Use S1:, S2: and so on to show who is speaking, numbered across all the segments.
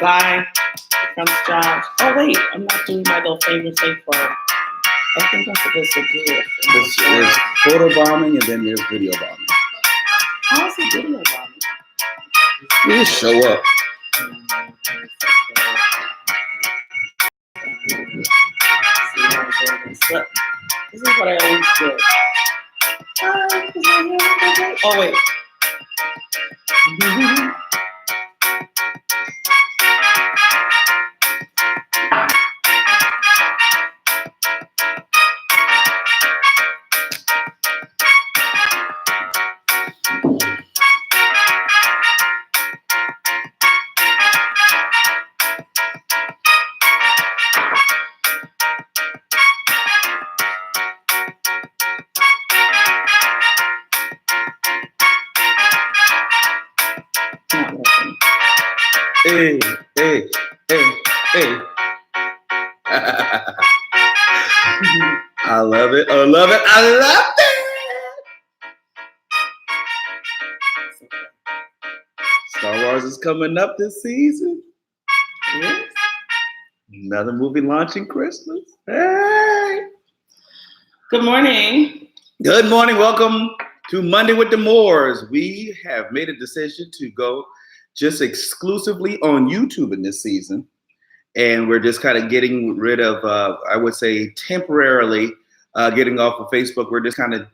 S1: Bye. Here comes Josh. Oh wait, I'm not doing my little favorite thing for. I think I'm supposed to do it.
S2: There's photo bombing and then there's video bombing.
S1: How's the video bombing?
S2: You just show up.
S1: This is what I always do. Oh wait.
S2: Hey. I love it. Star Wars is coming up this season.
S1: Yes.
S2: Another movie launching Christmas. Hey.
S1: Good morning.
S2: Good morning. Welcome to Monday with the Moors. We have made a decision to go just exclusively on YouTube in this season. And we're just kind of getting rid of, I would say temporarily getting off of Facebook. We're just kind of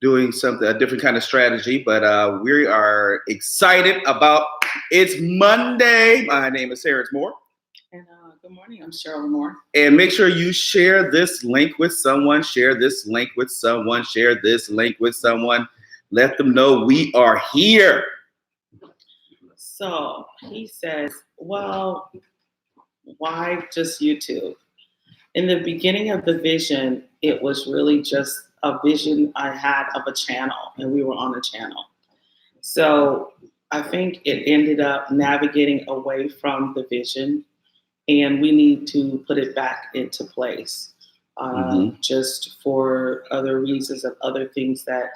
S2: doing a different kind of strategy, but we are excited about it's Monday. My name is Terrence Moore.
S1: And good morning, I'm Cheryl Moore.
S2: And make sure you share this link with someone, share this link with someone, share this link with someone. Let them know we are here.
S1: So he says, well, why just YouTube? In the beginning of the vision, it was really just a vision I had of a channel, and we were on a channel. So I think it ended up navigating away from the vision, and we need to put it back into place just for other reasons of other things that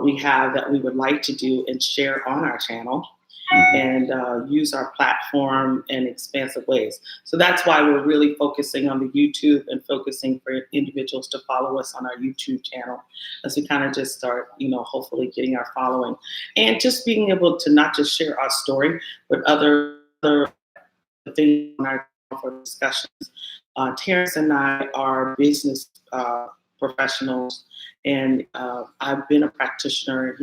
S1: we have that we would like to do and share on our channel. And use our platform in expansive ways. So that's why we're really focusing on the YouTube and focusing for individuals to follow us on our YouTube channel as we kind of just start, hopefully getting our following and just being able to not just share our story, but other things on our channel for discussions. Terrence and I are business professionals, and I've been a practitioner.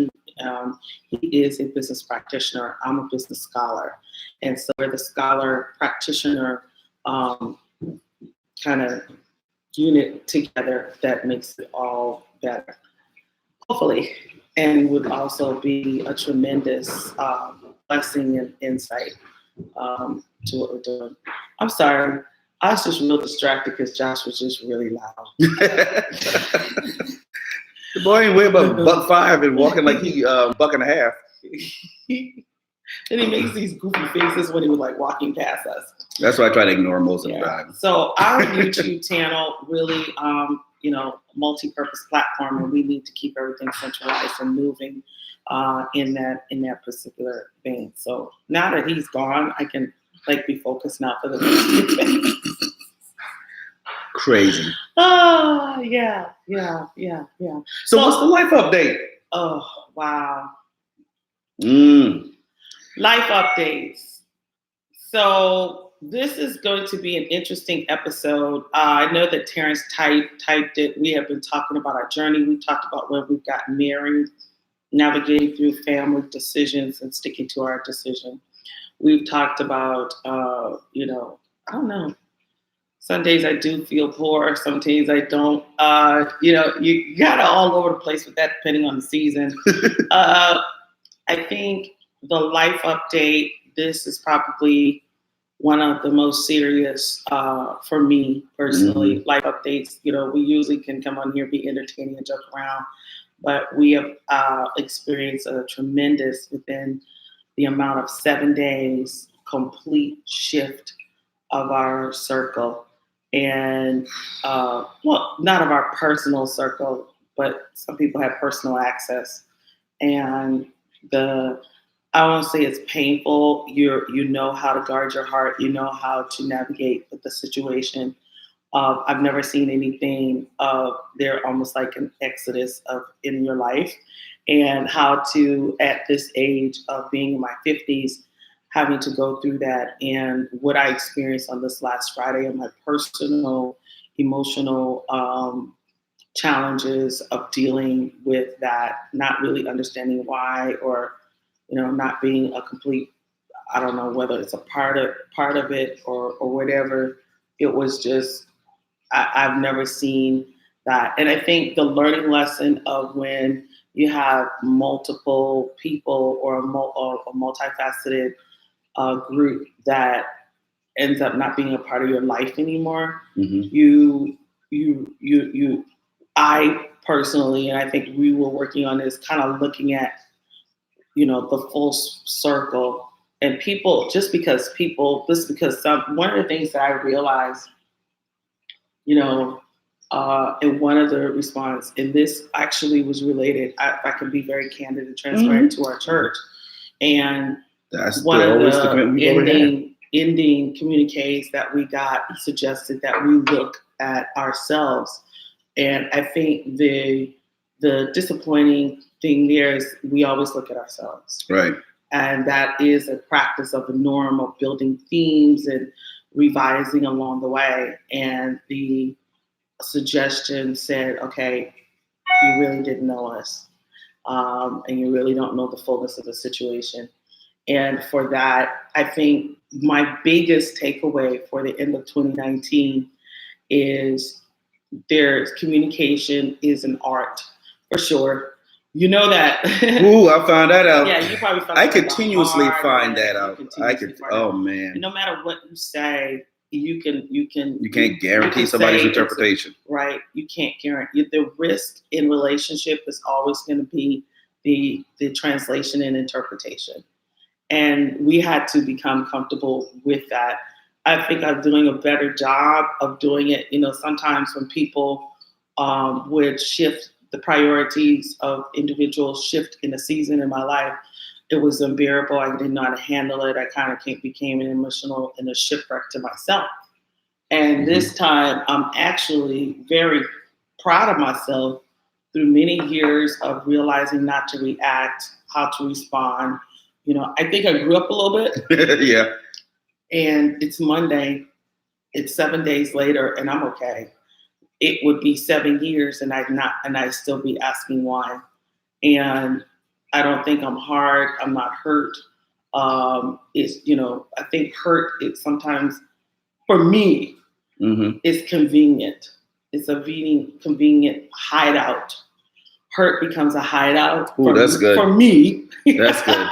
S1: He is a business practitioner. I'm a business scholar. And so we're the scholar practitioner kind of unit together that makes it all better, hopefully, and would also be a tremendous blessing and insight to what we're doing. I'm sorry. I was just real distracted because Josh was just really loud.
S2: The boy ain't weigh about $1.5 and walking like he $1.50.
S1: And he makes these goofy faces when he was like walking past us.
S2: That's why I try to ignore most of the time. So
S1: our YouTube channel really, multi-purpose platform, and we need to keep everything centralized and moving in that particular vein. So now that he's gone, I can be focused now for the next thing.
S2: Crazy.
S1: Oh, yeah.
S2: So what's the life update?
S1: Oh, wow.
S2: Life
S1: updates. So this is going to be an interesting episode. I know that Terrence typed it. We have been talking about our journey. We talked about when we got married, navigating through family decisions and sticking to our decision. We've talked about, I don't know. Some days I do feel poor. Some days I don't. You got it all over the place with that, depending on the season. I think the life update, this is probably one of the most serious for me personally. Life updates, we usually can come on here, be entertaining and joke around, but we have experienced a tremendous, within the amount of 7 days, complete shift of our circle. And, not of our personal circle, but some people have personal access. And I won't say it's painful. You know how to guard your heart. You know how to navigate with the situation. I've never seen anything. They're almost like an exodus of in your life, and how to at this age of being in my 50s, having to go through that, and what I experienced on this last Friday and my personal emotional challenges of dealing with that, not really understanding why, or not being a complete, I don't know whether it's a part of it or whatever. It was just I've never seen that. And I think the learning lesson of when you have multiple people or a multifaceted group that ends up not being a part of your life anymore, I personally, and I think we were working on this, kind of looking at, the full circle. And one of the things that I realized, in one of the response, and this actually was related, if I can be very candid and transparent, to our church. And
S2: that's
S1: one of
S2: always
S1: the ending communiques that we got suggested that we look at ourselves. And I think the disappointing thing there is we always look at ourselves.
S2: Right.
S1: And that is a practice of the norm of building themes and revising along the way. And the suggestion said, okay, you really didn't know us. And you really don't know the fullness of the situation. And for that, I think my biggest takeaway for the end of 2019 is communication is an art, for sure. You know that.
S2: Ooh, I found that out.
S1: Yeah, you probably found
S2: I continuously find that out. Oh man.
S1: And no matter what you say, you
S2: can't guarantee somebody's interpretation.
S1: Right. You can't guarantee. The risk in relationship is always going to be the translation and interpretation. And we had to become comfortable with that. I think I'm doing a better job of doing it. Sometimes when people would shift the priorities of individuals shift in a season in my life, it was unbearable. I didn't know how to handle it. I kind of became an emotional and a shipwreck to myself. And this time, I'm actually very proud of myself through many years of realizing not to react, how to respond. I think I grew up a little bit.
S2: Yeah.
S1: And it's Monday. It's 7 days later, and I'm okay. It would be 7 years, and I'd still be asking why. And I don't think I'm hard. I'm not hurt. I think hurt is sometimes, for me, is convenient. It's a convenient hideout. Hurt becomes a hideout.
S2: That's good.
S1: For me.
S2: That's good.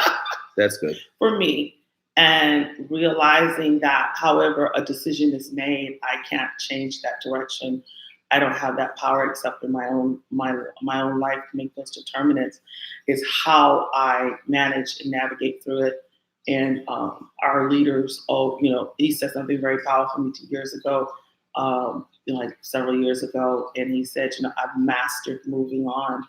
S2: That's good.
S1: For me. And realizing that, however a decision is made, I can't change that direction. I don't have that power except in my own life to make those determinants. Is how I manage and navigate through it. And our leaders, he said something very powerful to me 2 years ago, like several years ago, and he said, I've mastered moving on,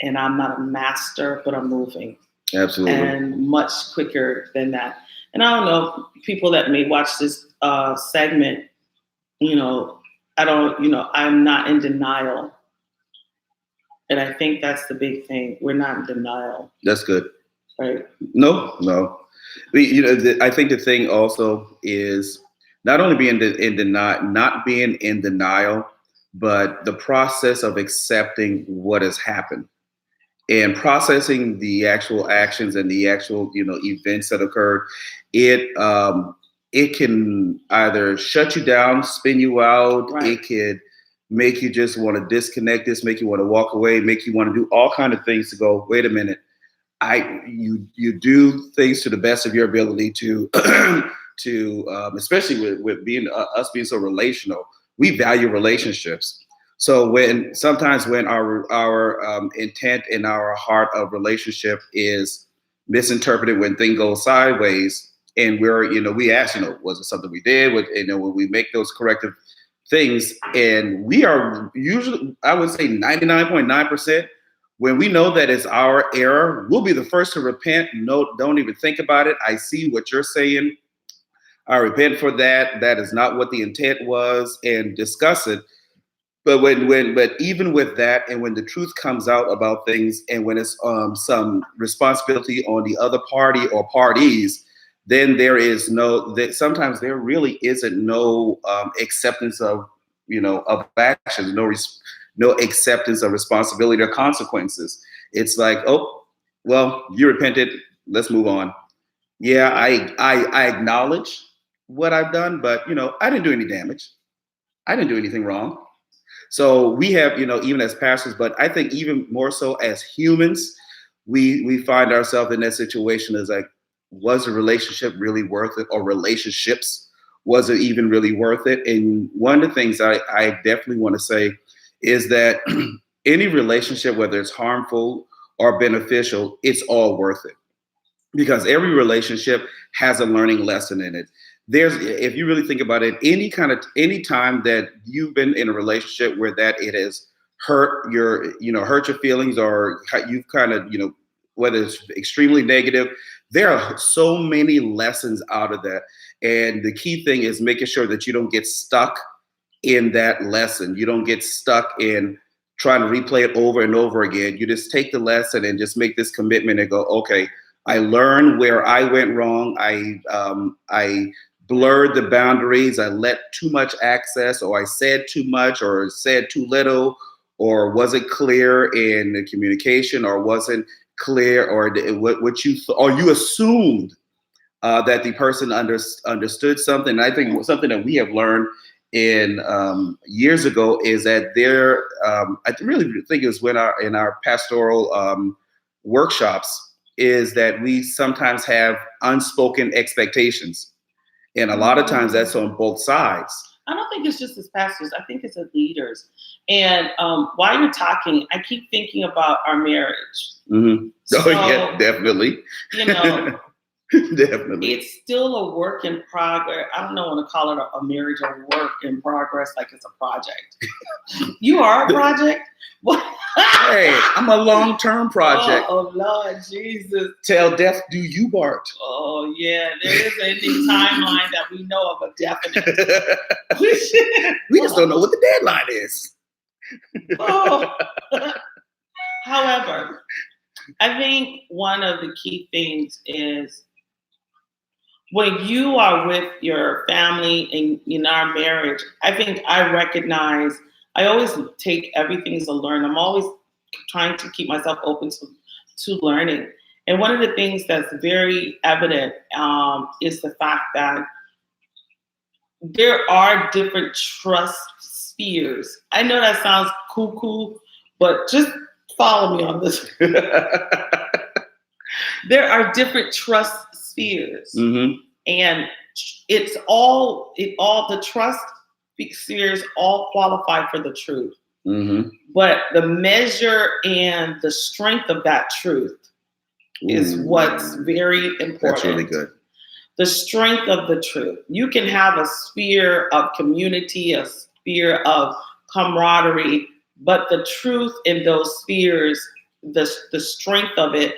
S1: and I'm not a master, but I'm moving.
S2: Absolutely.
S1: And much quicker than that. And I don't know, people that may watch this segment, I'm not in denial. And I think that's the big thing. We're not in denial.
S2: That's good.
S1: Right?
S2: No. I think the thing also is not only being not being in denial, but the process of accepting what has happened and processing the actual actions and the actual, events that occurred. It can either shut you down, spin you out. Right. It could make you just want to disconnect this, make you want to walk away, make you want to do all kinds of things to go, wait a minute. You do things to the best of your ability to especially with being us being so relational, we value relationships. So sometimes when our intent in our heart of relationship is misinterpreted, when things go sideways, and we ask, was it something we did? When we make those corrective things, and we are usually, I would say 99.9%, when we know that it's our error, we'll be the first to repent. No, don't even think about it. I see what you're saying. I repent for that. That is not what the intent was, and discuss it. But but even with that, and when the truth comes out about things, and when it's some responsibility on the other party or parties, then there is no that sometimes there really isn't no acceptance of of actions, no acceptance of responsibility or consequences. It's like, oh, well, you repented, let's move on. Yeah, I acknowledge what I've done, but I didn't do any damage. I didn't do anything wrong. So we have, even as pastors, but I think even more so as humans, we find ourselves in that situation as like, was a relationship really worth it, or relationships, was it even really worth it? And one of the things I definitely want to say is that any relationship, whether it's harmful or beneficial, it's all worth it, because every relationship has a learning lesson in it. If you really think about it, any time that you've been in a relationship where that it has hurt hurt your feelings, or you've whether it's extremely negative, there are so many lessons out of that. And the key thing is making sure that you don't get stuck in that lesson. You don't get stuck in trying to replay it over and over again. You just take the lesson and just make this commitment and go, okay, I learned where I went wrong. I blurred the boundaries. I let too much access, or I said too much, or said too little, or wasn't clear in the communication, or wasn't clear, or what you assumed that the person understood something. And I think something that we have learned in years ago is that I really think it was in our pastoral workshops, is that we sometimes have unspoken expectations. And a lot of times that's on both sides.
S1: I don't think it's just as pastors. I think it's as leaders. And while you're talking, I keep thinking about our marriage.
S2: Mm-hmm.
S1: So,
S2: yeah, definitely. Definitely.
S1: It's still a work in progress. I don't want to call it a marriage or work in progress, like it's a project. You are a project?
S2: Hey, I'm a long-term project.
S1: Oh, Lord Jesus.
S2: Till death do you part.
S1: Oh, yeah. There is a timeline that we know of, a definite.
S2: We just don't know what the deadline is.
S1: However, I think one of the key things is when you are with your family and in our marriage, I think I always take everything as a learn. I'm always trying to keep myself open to learning. And one of the things that's very evident is the fact that there are different trust spheres. I know that sounds cuckoo, but just follow me on this. There are different trust spheres.
S2: Mm-hmm.
S1: And it's all the trust spheres all qualify for the truth.
S2: Mm-hmm.
S1: But the measure and the strength of that truth is what's very important.
S2: That's really good.
S1: The strength of the truth. You can have a sphere of community, a sphere of camaraderie, but the truth in those spheres, the strength of it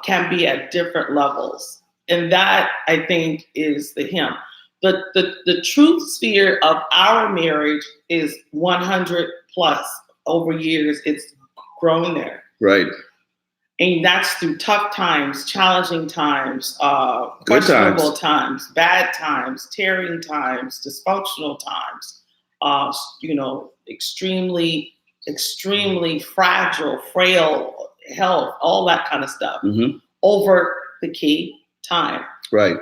S1: can be at different levels. And that, I think, is the hymn. The truth sphere of our marriage is 100 plus over years. It's grown there.
S2: Right.
S1: And that's through tough times, challenging times,
S2: good
S1: questionable times, bad times, tearing times, dysfunctional times, extremely, extremely fragile, frail health, all that kind of stuff,
S2: mm-hmm.
S1: over the key time.
S2: Right.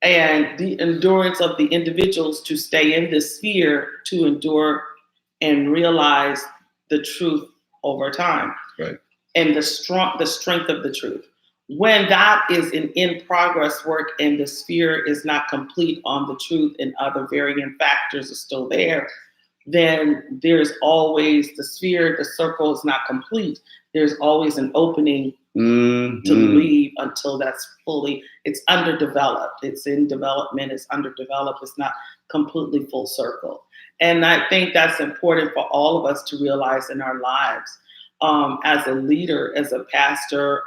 S1: And the endurance of the individuals to stay in this sphere, to endure and realize the truth over time.
S2: Right.
S1: And the strength of the truth. When that is an in-progress work and the sphere is not complete on the truth and other varying factors are still there, then there's always the sphere, the circle is not complete. There's always an opening
S2: mm-hmm.
S1: to leave until it's underdeveloped. It's in development, it's underdeveloped, it's not completely full circle. And I think that's important for all of us to realize in our lives. as a leader, as a pastor.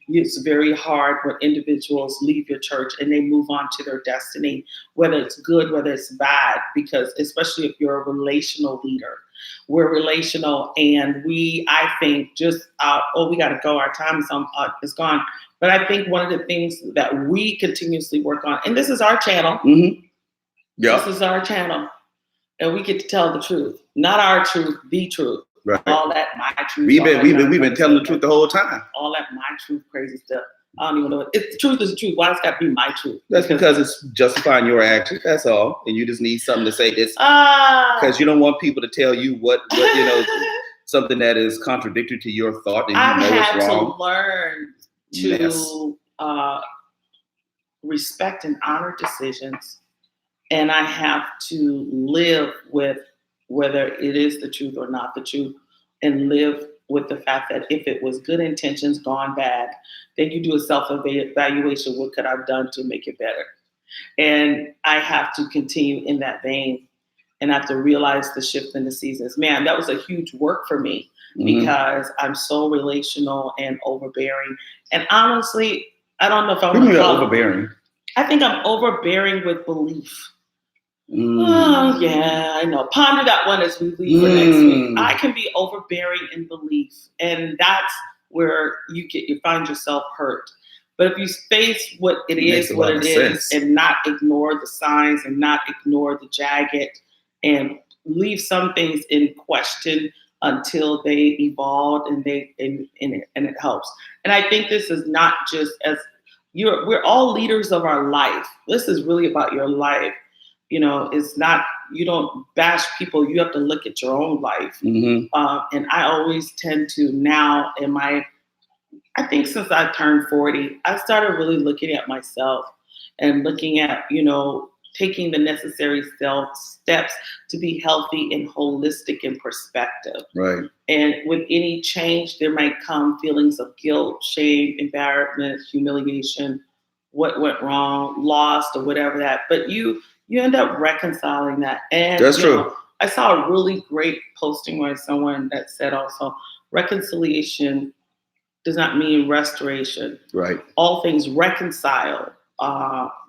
S1: It's very hard when individuals leave your church and they move on to their destiny, whether it's good, whether it's bad, because especially if you're a relational leader, we're relational, and I think just, we got to go. Our time is gone. But I think one of the things that we continuously work on, and this is our channel.
S2: Mm-hmm. Yep.
S1: This is our channel, and we get to tell the truth, not our truth, the truth.
S2: Right.
S1: All that my truth.
S2: We've been telling the truth the whole time.
S1: All that my truth, crazy stuff. I don't even know. The truth is the truth. Why it's got to be my truth?
S2: That's because it's justifying your actions. That's all. And you just need something to say this because you don't want people to tell you what something that is contradictory to your thought and
S1: I've had
S2: it's wrong.
S1: To learn to respect and honor decisions, and I have to live with whether it is the truth or not the truth, and live with the fact that if it was good intentions gone bad, then you do a self-evaluation. What could I have done to make it better? And I have to continue in that vein, and I have to realize the shift in the seasons. Man, that was a huge work for me because I'm so relational and overbearing. And honestly, I don't know if I'm
S2: overbearing.
S1: I think I'm overbearing with belief. Oh, yeah, I know. Ponder that one as we leave for next week. I can be overbearing in belief, and that's where you find yourself hurt. But if you face what it is, and not ignore the signs and not ignore the jagged, and leave some things in question until they evolve and it helps. And I think this is not just we're all leaders of our life. This is really about your life. It's not, you don't bash people. You have to look at your own life. And I always tend to now I think since I turned 40, I started really looking at myself and looking at, taking the necessary steps to be healthy and holistic in perspective.
S2: Right.
S1: And with any change, there might come feelings of guilt, shame, embarrassment, humiliation, what went wrong, lost, or whatever that. But you end up reconciling that. And
S2: that's true.
S1: I saw a really great posting by someone that said also, reconciliation does not mean restoration.
S2: Right.
S1: All things reconcile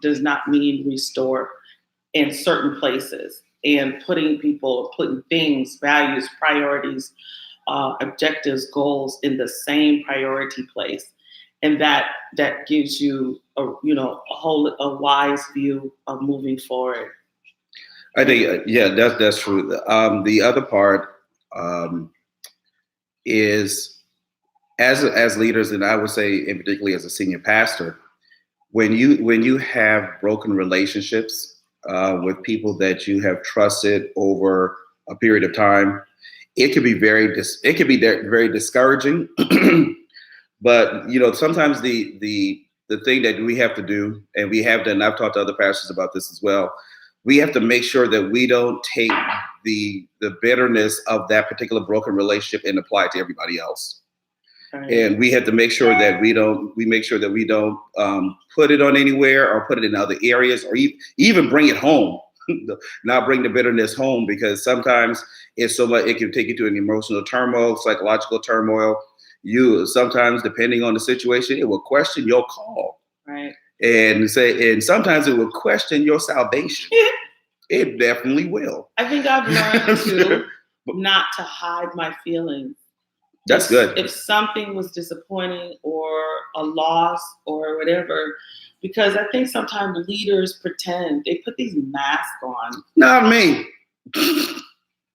S1: does not mean restore in certain places. And putting things, values, priorities, objectives, goals in the same priority place. And that gives you a wise view of moving forward.
S2: I think that's true. The other part is as leaders, and I would say, and particularly as a senior pastor, when you have broken relationships with people that you have trusted over a period of time, it can be very discouraging. But sometimes the thing that we have to do, and we have done, I've talked to other pastors about this as well, we have to make sure that we don't take the bitterness of that particular broken relationship and apply it to everybody else. Right. And we have to make sure that we don't put it on anywhere or put it in other areas, or even bring it home. Not bring the bitterness home, because sometimes it's so much, it can take you to an emotional turmoil, psychological turmoil. You sometimes, depending on the situation, it will question your call.
S1: Right.
S2: And sometimes it will question your salvation. It definitely will.
S1: I think I've learned to not to hide my feelings.
S2: That's good.
S1: If something was disappointing or a loss or whatever, because I think sometimes leaders pretend, they put these masks on.
S2: Not me.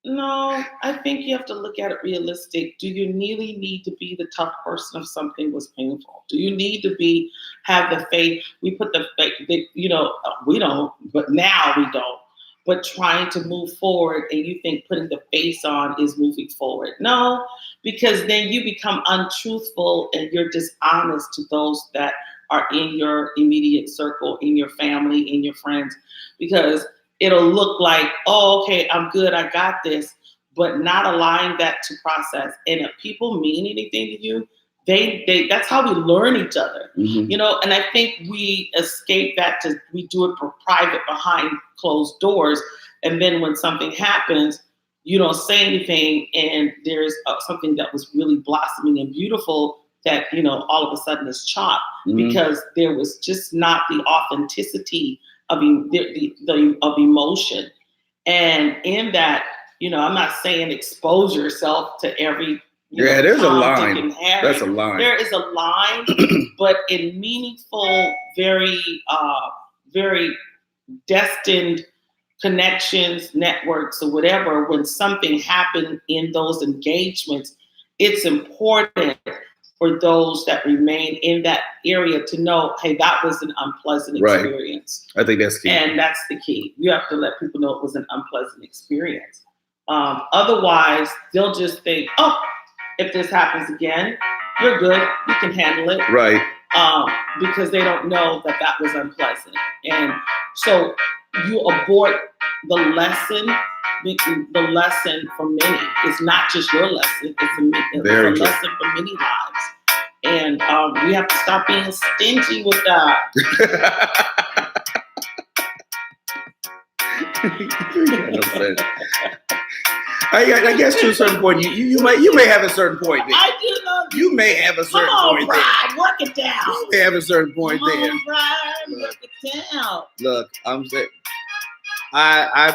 S1: No, I think you have to look at it realistic. Do you really need to be the tough person if something was painful? Do you need to have the faith? We put the faith, we don't, but now we don't. But trying to move forward, and you think putting the face on is moving forward. No, because then you become untruthful and you're dishonest to those that are in your immediate circle, in your family, in your friends, because it'll look like, oh, okay, I'm good, I got this, but not allowing that to process. And if people mean anything to you, that's how we learn each other, and I think we escape that we do it for private behind closed doors. And then when something happens, you don't say anything, and there's something that was really blossoming and beautiful that, you know, all of a sudden is chopped because there was just not the authenticity of of emotion. And in that, you know, I'm not saying expose yourself to every
S2: there's a
S1: Tom,
S2: line.
S1: Dick, and Harry.
S2: That's a line.
S1: There is a line, but in meaningful, very destined connections, networks, or whatever, when something happened in those engagements, it's important for those that remain in that area to know, hey, that was an unpleasant experience.
S2: I think that's key.
S1: And that's the key. You have to let people know it was an unpleasant experience. Otherwise, they'll just think, oh, if this happens again, you're good. You can handle it.
S2: Right.
S1: Because they don't know that that was unpleasant. And so you abort the lesson. The lesson for many. It's not just your lesson. It's a lesson for many lives. And we have to stop being stingy with that.
S2: I guess to a certain point, you may have a certain point there.
S1: I do know.
S2: You may have a certain point there.
S1: Pride, work it down.
S2: You may have a certain point there.
S1: Come on, Pride, work it down.
S2: Look, I'm saying, I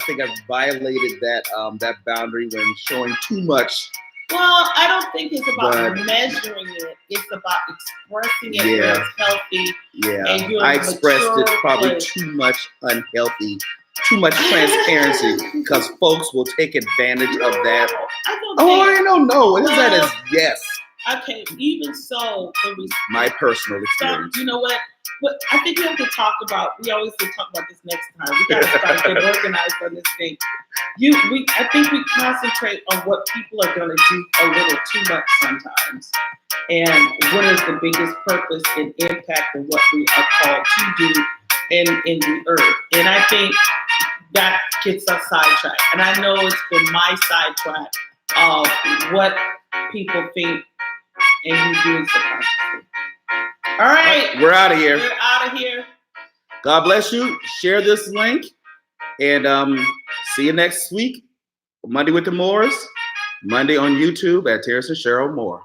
S2: think I've violated that boundary when showing too much.
S1: Well, I don't think it's about measuring it. It's about expressing it where it's healthy.
S2: Yeah,
S1: and you're
S2: I expressed it probably too much unhealthy, too much transparency, because folks will take advantage of that. I don't know. What is that? Is yes.
S1: Okay, even so,
S2: my personal experience.
S1: You know what? But I think we have to talk about. We always say talk about this next time. We got to start getting organized on this thing. I think we concentrate on what people are going to do a little too much sometimes, and what is the biggest purpose and impact of what we are called to do in the earth. And I think that gets us sidetracked. And I know it's been my sidetrack of what people think and you do subconsciously. All right.
S2: We're out of here.
S1: We're out of here.
S2: God bless you. Share this link. And see you next week. Monday with the Moors. Monday on YouTube at Terrace and Cheryl Moore.